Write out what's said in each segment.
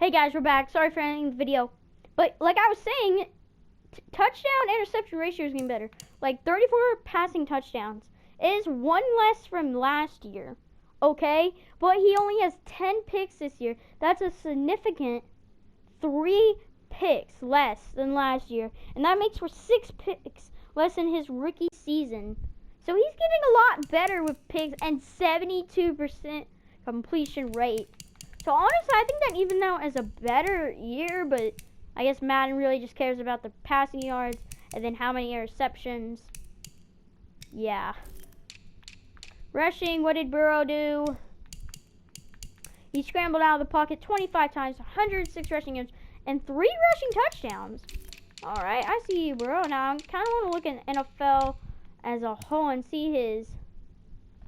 Hey guys, we're back. Sorry for ending the video. But like I was saying, touchdown interception ratio is getting better. Like 34 passing touchdowns is one less from last year. Okay? But he only has 10 picks this year. That's a significant 3 picks less than last year. And that makes for 6 picks less than his rookie season. So he's getting a lot better with picks and 72% completion rate. So honestly, I think that even though it's a better year, but I guess Madden really just cares about the passing yards and then how many interceptions. Yeah. Rushing, what did Burrow do? He scrambled out of the pocket 25 times, 106 rushing yards, and 3 rushing touchdowns. Alright, I see you, Burrow. Now, I kind of want to look at NFL as a whole and see his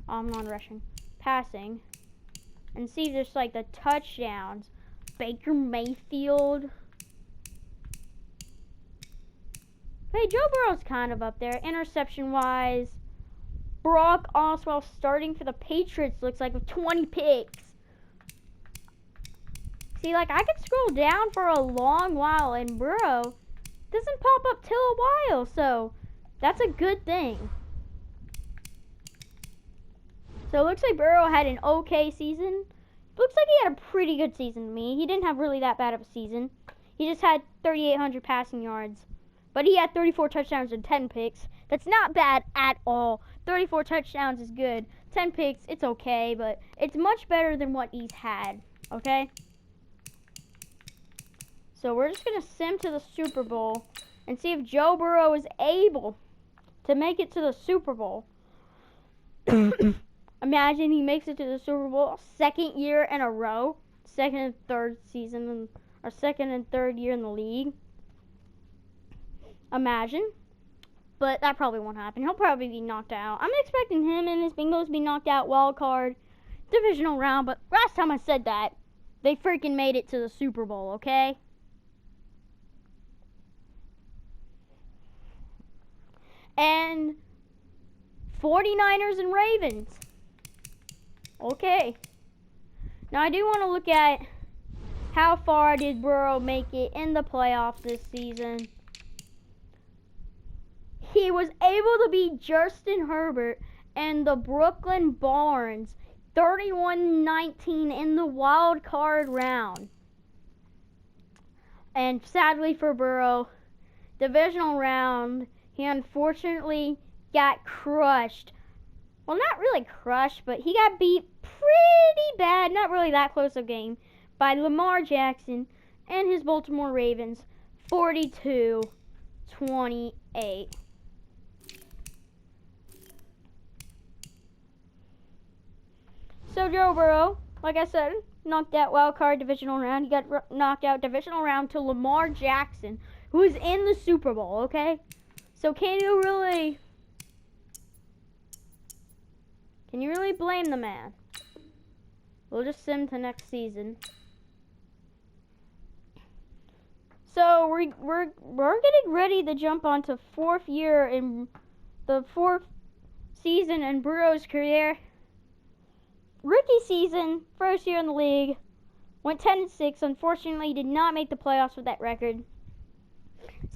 non-rushing, passing. And see just like the touchdowns. Baker Mayfield. Hey, Joe Burrow's kind of up there. Interception-wise. Brock Osweiler starting for the Patriots looks like with 20 picks. See, like I could scroll down for a long while and Burrow doesn't pop up till a while. So that's a good thing. So it looks like Burrow had an okay season. Looks like he had a pretty good season to me. He didn't have really that bad of a season. He just had 3,800 passing yards. But he had 34 touchdowns and 10 picks. That's not bad at all. 34 touchdowns is good. 10 picks, it's okay. But it's much better than what he's had. Okay? So we're just going to sim to the Super Bowl and see if Joe Burrow is able to make it to the Super Bowl. Imagine he makes it to the Super Bowl second year in a row. Second and third season, or second and third year in the league. Imagine. But that probably won't happen. He'll probably be knocked out. I'm expecting him and his Bengals to be knocked out wild card, divisional round. But last time I said that, they freaking made it to the Super Bowl, okay? And 49ers and Ravens. Okay. Now I do want to look at how far did Burrow make it in the playoffs this season. He was able to beat Justin Herbert and the Brooklyn Barnes 31-19 in the wild card round. And sadly for Burrow, divisional round, he unfortunately got crushed. Well, not really crushed, but he got beat pretty bad, not really that close a game, by Lamar Jackson and his Baltimore Ravens, 42-28. So Joe Burrow, like I said, knocked out wild card divisional round. He got knocked out divisional round to Lamar Jackson, who is in the Super Bowl, okay? So can you really blame the man? We'll just sim to next season. So we're getting ready to jump onto 4th year in the 4th season in Burrow's career. Rookie season, 1st year in the league, went 10-6. Unfortunately, did not make the playoffs with that record.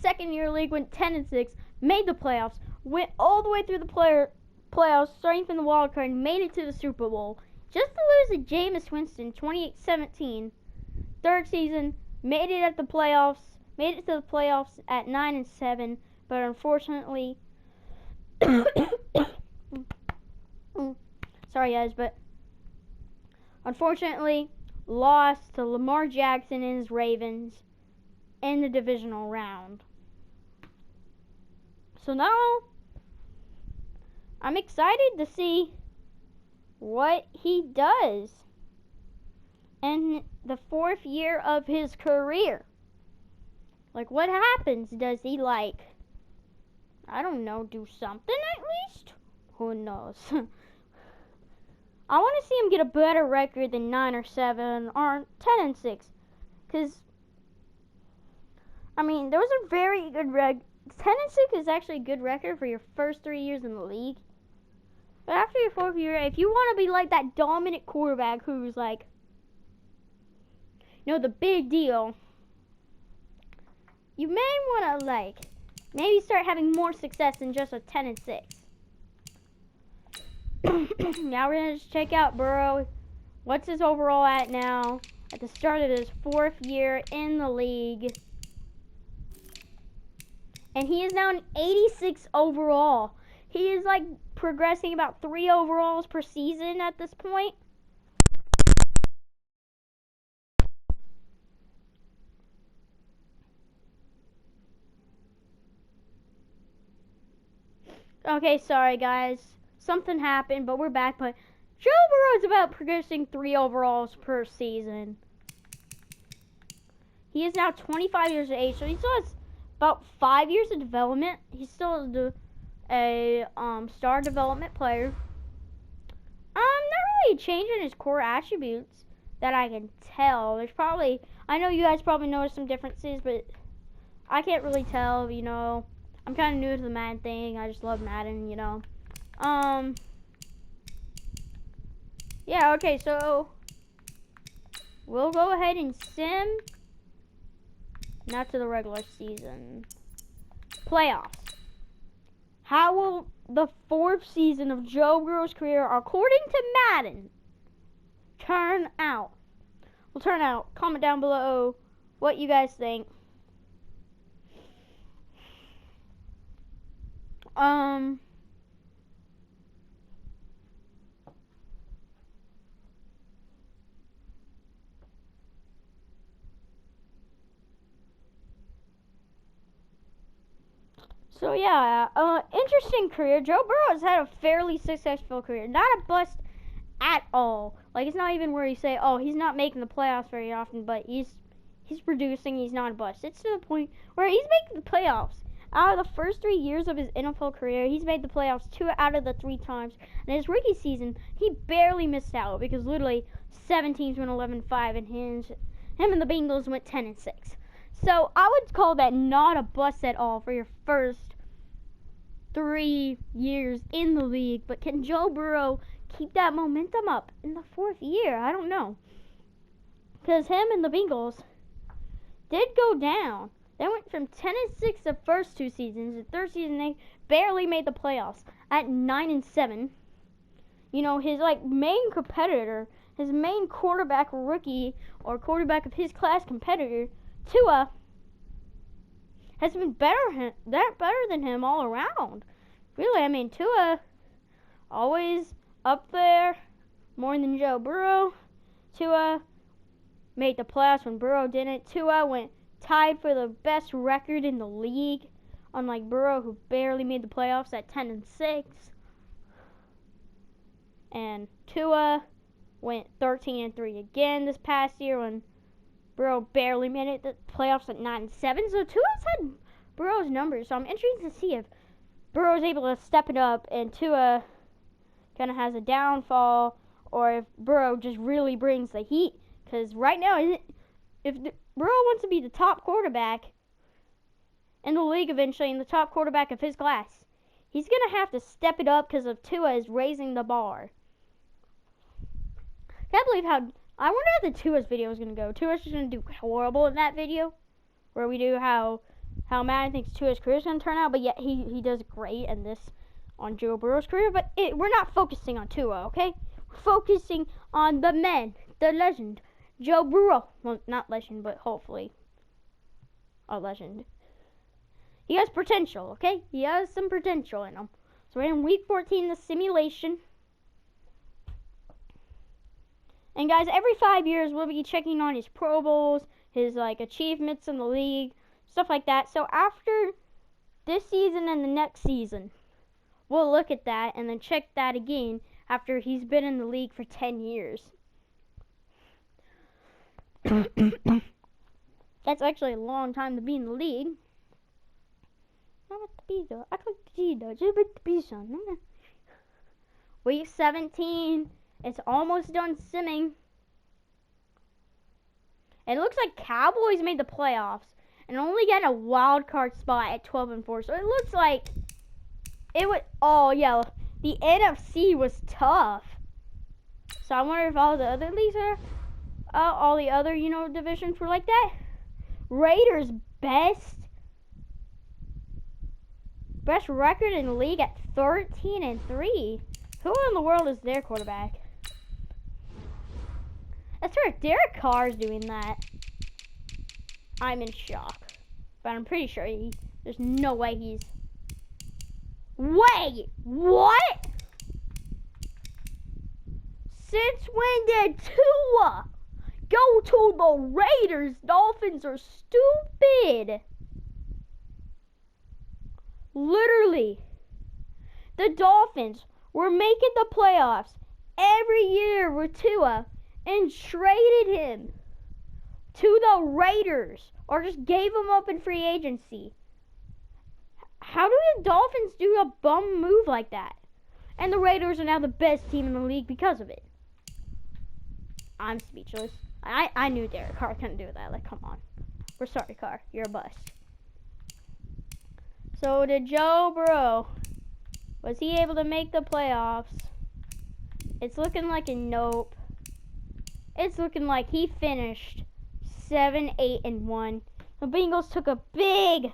2nd year league, went 10-6, made the playoffs, went all the way through the playoffs, starting from the wild card, made it to the Super Bowl, just to lose to Jameis Winston, 28-17. 3rd season, made it to the playoffs at 9-7, but unfortunately, sorry guys, but unfortunately, lost to Lamar Jackson and his Ravens in the divisional round. So now, I'm excited to see what he does in the 4th year of his career. Like, what happens? Does he, like, I don't know, do something at least? Who knows? I want to see him get a better record than 9-7 or 10-6. Because, I mean, those are very good 10-6 is actually a good record for your first 3 years in the league. But after your 4th year, if you want to be like that dominant quarterback who's like, the big deal. You may want to maybe start having more success than just a 10-6. Now we're gonna just check out Burrow. What's his overall at now? At the start of his 4th year in the league. And he is now an 86 overall. He is progressing about 3 overalls per season at this point. Okay, sorry guys. Something happened, but we're back. But Joe Burrow is about progressing 3 overalls per season. He is now 25 years of age, so he still has about 5 years of development. He's still a star development player. Not really changing his core attributes that I can tell. There's probably, I know you guys probably noticed some differences, but I can't really tell, you know. I'm kind of new to the Madden thing. I just love Madden, you know. Yeah, okay, so we'll go ahead and sim. Now to the regular season. Playoffs. How will the 4th season of Joe Burrow's career, according to Madden, turn out? Well, turn out. Comment down below what you guys think. So yeah, interesting career. Joe Burrow has had a fairly successful career. Not a bust at all. It's not even where you say, oh, he's not making the playoffs very often, but he's producing, he's not a bust. It's to the point where he's making the playoffs. Out of the first 3 years of his NFL career, he's made the playoffs 2 out of the 3 times. And his rookie season, he barely missed out because literally 7 teams went 11-5 and him and the Bengals went 10-6. So I would call that not a bust at all for your first 3 years in the league. But can Joe Burrow keep that momentum up in the 4th year? I don't know. Because him and the Bengals did go down. They went from 10-6 the first 2 seasons. The 3rd season, they barely made the playoffs at 9-7. You know, his main competitor, his main quarterback rookie or quarterback of his class competitor, Tua, has been better than him all around. Really, I mean, Tua always up there more than Joe Burrow. Tua made the playoffs when Burrow didn't. Tua went tied for the best record in the league, unlike Burrow, who barely made the playoffs at 10-6. And Tua went 13-3 again this past year when Burrow barely made it the playoffs at 9-7. So Tua's had Burrow's numbers. So I'm interested to see if Burrow's able to step it up and Tua kind of has a downfall, or if Burrow just really brings the heat. Because right now, if Burrow wants to be the top quarterback in the league eventually, and the top quarterback of his class, he's going to have to step it up because of Tua is raising the bar. Can't believe how... I wonder how the Tua's video is going to go. Tua's just going to do horrible in that video, where we do how Madden thinks Tua's career is going to turn out, but yet he does great in this on Joe Burrow's career. But we're not focusing on Tua, okay? We're focusing on the man, the legend, Joe Burrow. Well, not legend, but hopefully a legend. He has potential, okay? He has some potential in him. So we're in week 14, the simulation. And guys, every 5 years we'll be checking on his Pro Bowls, his achievements in the league, stuff like that. So after this season and the next season, we'll look at that and then check that again after he's been in the league for 10 years. That's actually a long time to be in the league. Week 17. It's almost done simming. It looks like Cowboys made the playoffs and only got a wild card spot at 12-4. So it looks like it would. Oh yeah, the NFC was tough. So I wonder if all the other leagues are all the other, divisions were like that. Raiders best record in the league at 13-3. Who in the world is their quarterback? That's right, Derek Carr's doing that. I'm in shock. But I'm pretty sure there's no way he's... Wait! What? Since when did Tua go to the Raiders? Dolphins are stupid. Literally. The Dolphins were making the playoffs every year with Tua and traded him to the Raiders or just gave him up in free agency. How do the Dolphins do a bum move like that? And the Raiders are now the best team in the league because of it. I'm speechless. I knew Derek Carr couldn't do that. Like, come on. We're sorry, Carr. You're a bust. So did Joe Burrow. Was he able to make the playoffs? It's looking like a nope. It's looking like he finished 7-8-1. The Bengals took a big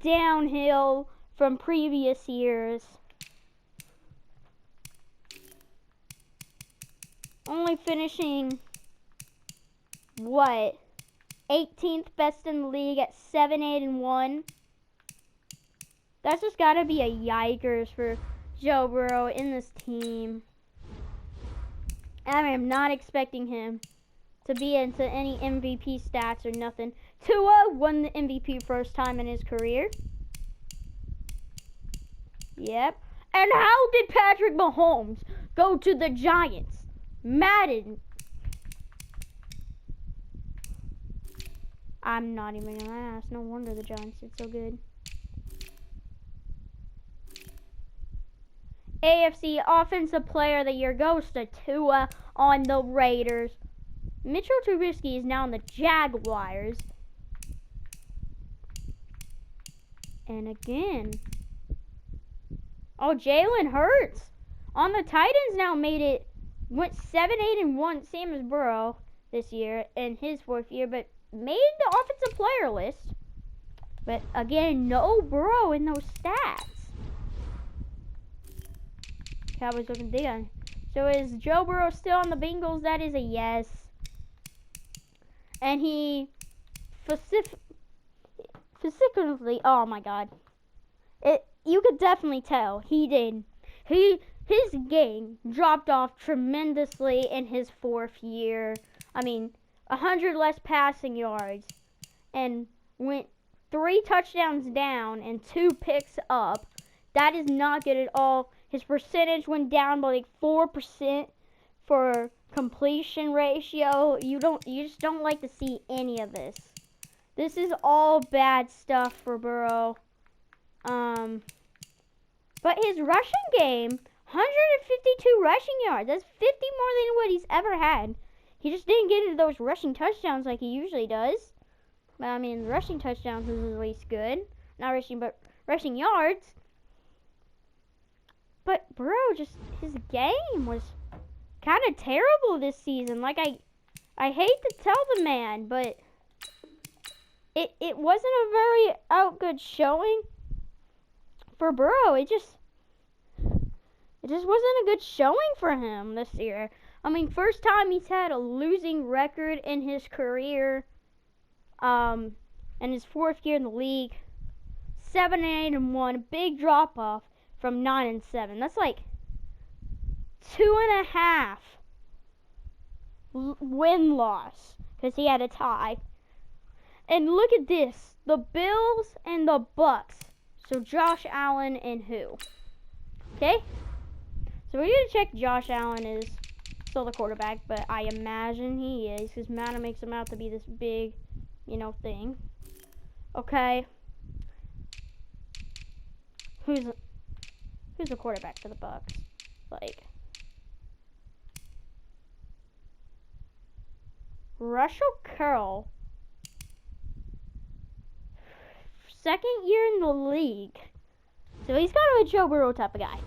downhill from previous years. Only finishing, 18th best in the league at 7-8-1. That's just gotta be a yikers for Joe Burrow in this team. I am not expecting him to be into any MVP stats or nothing. Tua won the MVP first time in his career. Yep. And how did Patrick Mahomes go to the Giants? Madden. I'm not even gonna ask. No wonder the Giants did so good. AFC Offensive Player of the Year goes to Tua on the Raiders. Mitchell Trubisky is now on the Jaguars. And again. Oh, Jalen Hurts on the Titans now went 7-8-1, same as Burrow this year in his 4th year, but made the offensive player list. But again, no Burrow in those stats. Cowboys looking big on. So is Joe Burrow still on the Bengals? That is a yes. And he specifically, oh my God, you could definitely tell he did. His game dropped off tremendously in his 4th year. 100 less passing yards and went 3 touchdowns down and 2 picks up. That is not good at all. His percentage went down by like 4% for completion ratio. You just don't like to see any of this. This is all bad stuff for Burrow. But his rushing game, 152 rushing yards. That's 50 more than what he's ever had. He just didn't get into those rushing touchdowns like he usually does. But rushing touchdowns is at least good. Not rushing, but rushing yards. But Burrow, his game was kind of terrible this season. Like, I hate to tell the man, but it wasn't a very good showing for Burrow. It just wasn't a good showing for him this year. First time he's had a losing record in his career. In his 4th year in the league. 7-8-1, big drop off from 9-7. That's like 2.5 win-loss because he had a tie. And look at this, the Bills and the Bucks. So Josh Allen and who? Okay, so we're gonna check Josh Allen is still the quarterback, but I imagine he is because Madden makes him out to be this big, thing. Okay, who's the quarterback for the Bucks? Russell Curl, 2nd year in the league, so he's kind of a Joe Burrow type of guy.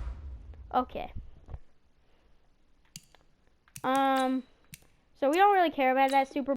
Okay. So we don't really care about that Super Bowl.